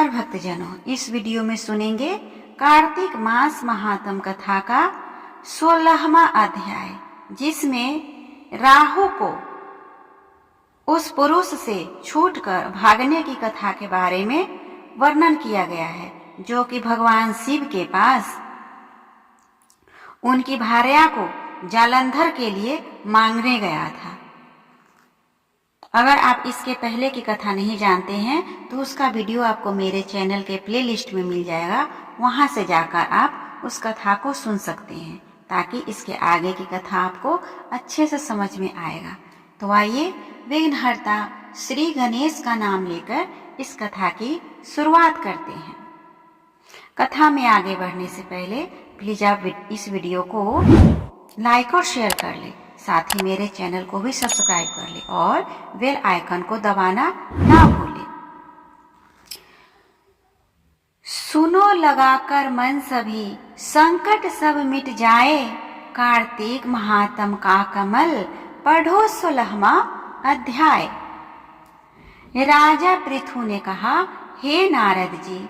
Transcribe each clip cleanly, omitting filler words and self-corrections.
नमस्कार भक्तजनों, इस वीडियो में सुनेंगे कार्तिक मास महात्म कथा का 16वां अध्याय, जिसमें राहु को उस पुरुष से छूटकर भागने की कथा के बारे में वर्णन किया गया है, जो कि भगवान शिव के पास उनकी भार्या को जालंधर के लिए मांगने गया था। अगर आप इसके पहले की कथा नहीं जानते हैं तो उसका वीडियो आपको मेरे चैनल के प्लेलिस्ट में मिल जाएगा, वहां से जाकर आप उस कथा को सुन सकते हैं, ताकि इसके आगे की कथा आपको अच्छे से समझ में आएगा। तो आइए विघ्नहर्ता श्री गणेश का नाम लेकर इस कथा की शुरुआत करते हैं। कथा में आगे बढ़ने से पहले प्लीज आप इस वीडियो को लाइक और शेयर कर ले, साथ ही मेरे चैनल को भी सब्सक्राइब कर ले और बेल आइकन को दबाना ना भूले। सुनो लगाकर मन सभी, संकट सब मिट जाए, कार्तिक महात्म का कमल पढ़ो 16वां अध्याय। राजा पृथु ने कहा, हे नारद जी,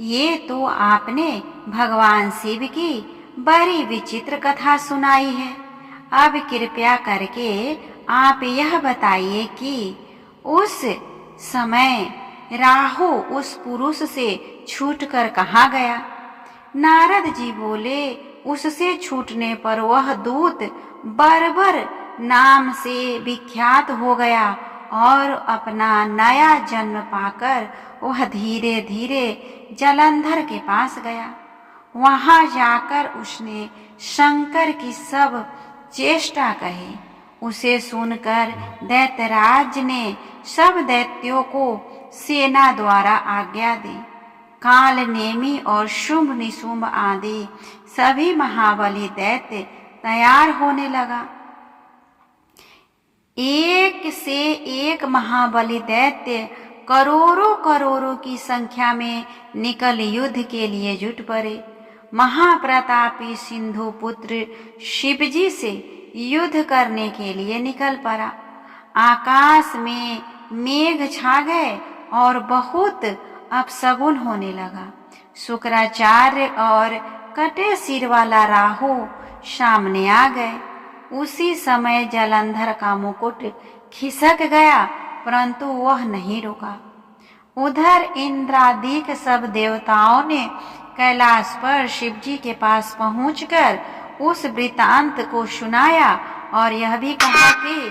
ये तो आपने भगवान शिव की बड़ी विचित्र कथा सुनाई है। अब कृपया करके आप यह बताइए कि उस समय राहु उस पुरुष से छूटकर कहाँ गया? नारद जी बोले, उससे छूटने पर वह दूत बर्बर नाम से विख्यात हो गया और अपना नया जन्म पाकर वह धीरे धीरे जालंधर के पास गया। वहां जाकर उसने शंकर की सब चेष्टा कही। उसे सुनकर दैत्यराज ने सब दैत्यों को सेना द्वारा आज्ञा दी। काल नेमी और शुंभ निशुंभ आदि सभी महाबली दैत्य तैयार होने लगा। एक से एक महाबली दैत्य करोड़ों करोड़ों की संख्या में निकल युद्ध के लिए जुट पड़े। महाप्रतापी सिंधु पुत्र शिवजी से युद्ध करने के लिए निकल पड़ा। आकाश में मेघ छा गए और बहुत अपशगुन होने लगा। शुक्राचार्य और कटे सिर वाला राहु सामने आ गए। उसी समय जालंधर का मुकुट खिसक गया, परंतु वह नहीं रुका। उधर इंद्रादिक सब देवताओं ने कैलाश पर शिवजी के पास पहुंचकर उस वृतांत को सुनाया और यह भी कहा कि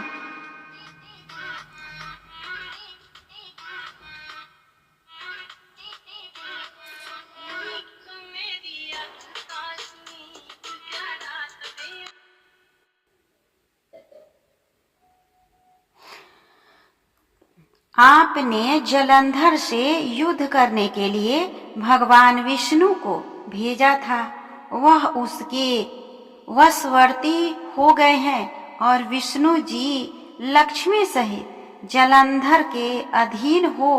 आपने जालंधर से युद्ध करने के लिए भगवान विष्णु को भेजा था। वह उसके वशवर्ती हो गए हैं और विष्णु जी लक्ष्मी सहित जालंधर के अधीन हो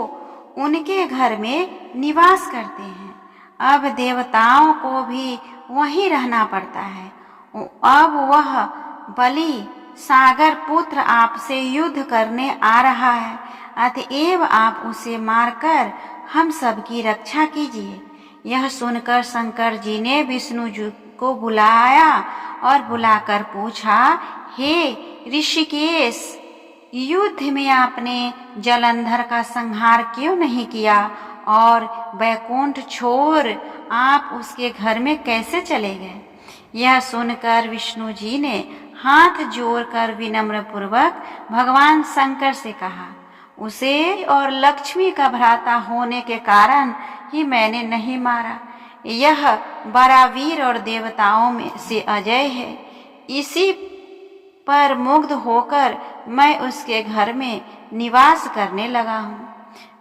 उनके घर में निवास करते हैं। अब देवताओं को भी वहीं रहना पड़ता है। अब वह बलि सागर पुत्र आपसे युद्ध करने आ रहा है, अतएव आप उसे मारकर हम सबकी रक्षा कीजिए। यह सुनकर शंकर जी ने विष्णु जी को बुलाया और बुलाकर पूछा, हे ऋषिकेश, युद्ध में आपने जालंधर का संहार क्यों नहीं किया और वैकुंठ छोड़ आप उसके घर में कैसे चले गए? यह सुनकर विष्णु जी ने हाथ जोड़कर विनम्र पूर्वक भगवान शंकर से कहा, उसे और लक्ष्मी का भ्राता होने के कारण ही मैंने नहीं मारा। यह बड़ा वीर और देवताओं में से अजय है। इसी पर मुग्ध होकर मैं उसके घर में निवास करने लगा हूँ।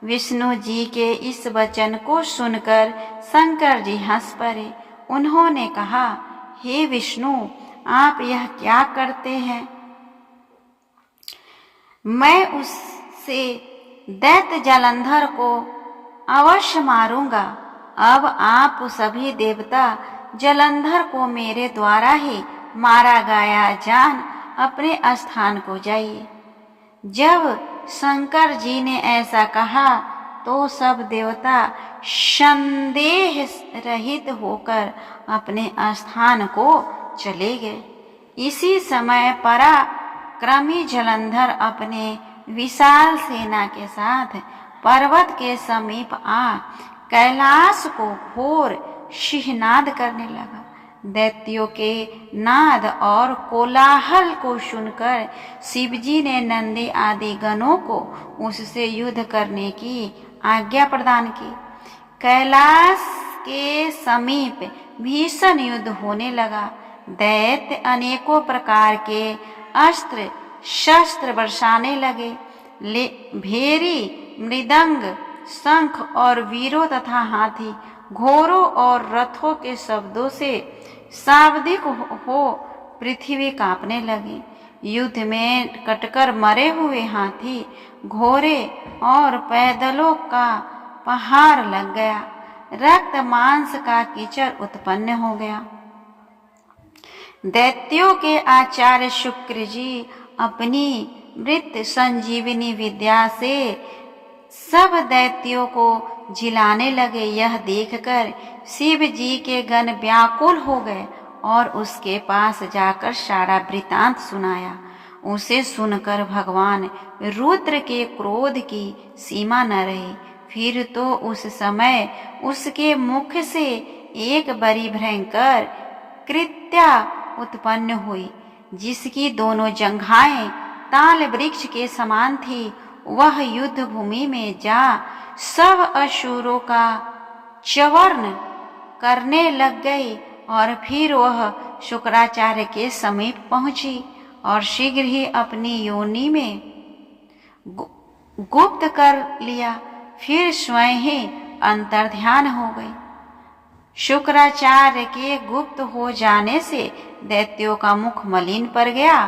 विष्णु जी के इस वचन को सुनकर शंकर जी हंस पड़े। उन्होंने कहा, हे विष्णु, आप यह क्या करते हैं? मैं उससे दैत्य जालंधर को अवश्य मारूंगा। अब आप सभी देवता जालंधर को मेरे द्वारा ही मारा गया जान अपने स्थान को जाइए। जब शंकर जी ने ऐसा कहा तो सब देवता संदेह रहित होकर अपने स्थान को चले गए। इसी समय पराक्रमी जलंधर अपने विशाल सेना के साथ पर्वत के समीप आ कैलाश को घोर सिंहनाद करने लगा। दैत्यों के नाद और कोलाहल को सुनकर शिवजी ने नंदी आदि गणों को उससे युद्ध करने की आज्ञा प्रदान की। कैलाश के समीप भीषण युद्ध होने लगा। दैत्य अनेकों प्रकार के अस्त्र शस्त्र बरसाने लगे। भेरी, मृदंग, शंख और वीरों तथा हाथी, घोड़ों और रथों के शब्दों से शाब्दिक हो पृथ्वी कांपने लगी। युद्ध में कटकर मरे हुए हाथी, घोड़े और पैदलों का पहाड़ लग गया। रक्त मांस का कीचड़ उत्पन्न हो गया। दैत्यों के आचार्य शुक्र जी अपनी मृत संजीवनी विद्या से सब दैत्यों को जिलाने लगे। यह देखकर शिव जी के गण व्याकुल हो गए और उसके पास जाकर सारा वृतांत सुनाया। उसे सुनकर भगवान रुद्र के क्रोध की सीमा न रही। फिर तो उस समय उसके मुख से एक बड़ी भयंकर कृत्या उत्पन्न हुई, जिसकी दोनों जंघाएं ताल वृक्ष के समान थी। वह युद्ध भूमि में जा सब असुरों का च्यवरण करने लग गई और फिर वह शुक्राचार्य के समीप पहुंची और शीघ्र ही अपनी योनि में गुप्त कर लिया। फिर स्वयं ही अंतर्ध्यान हो गई। शुक्राचार्य के गुप्त हो जाने से दैत्यों का मुख मलिन पड़ गया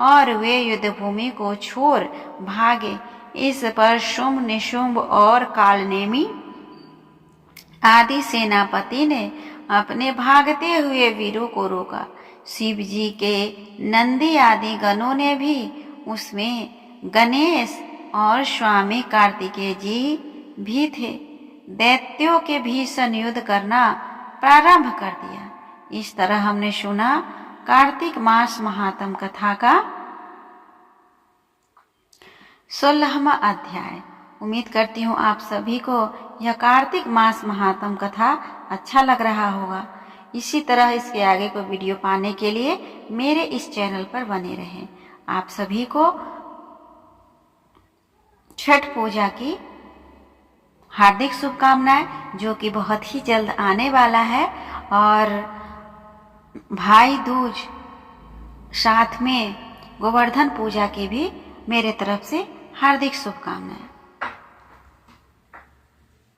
और वे युद्ध भूमि को छोड़ भागे। इस पर शुंभ, निशुंभ और कालनेमी आदि सेनापति ने अपने भागते हुए वीरों को रोका। शिव जी के नंदी आदि गणों ने भी, उसमें गणेश और स्वामी कार्तिकेय जी भी थे, दैत्यों के भीषण युद्ध करना प्रारंभ कर दिया। इस तरह हमने सुना कार्तिक मास महात्म कथा का 16वां अध्याय। उम्मीद करती हूँ आप सभी को यह कार्तिक मास महात्म कथा अच्छा लग रहा होगा। इसी तरह इसके आगे को वीडियो पाने के लिए मेरे इस चैनल पर बने रहें। आप सभी को छठ पूजा की हार्दिक शुभकामनाएं, जो कि बहुत ही जल्द आने वाला है, और भाई दूज साथ में गोवर्धन पूजा की भी मेरे तरफ से हार्दिक शुभकामनाएं।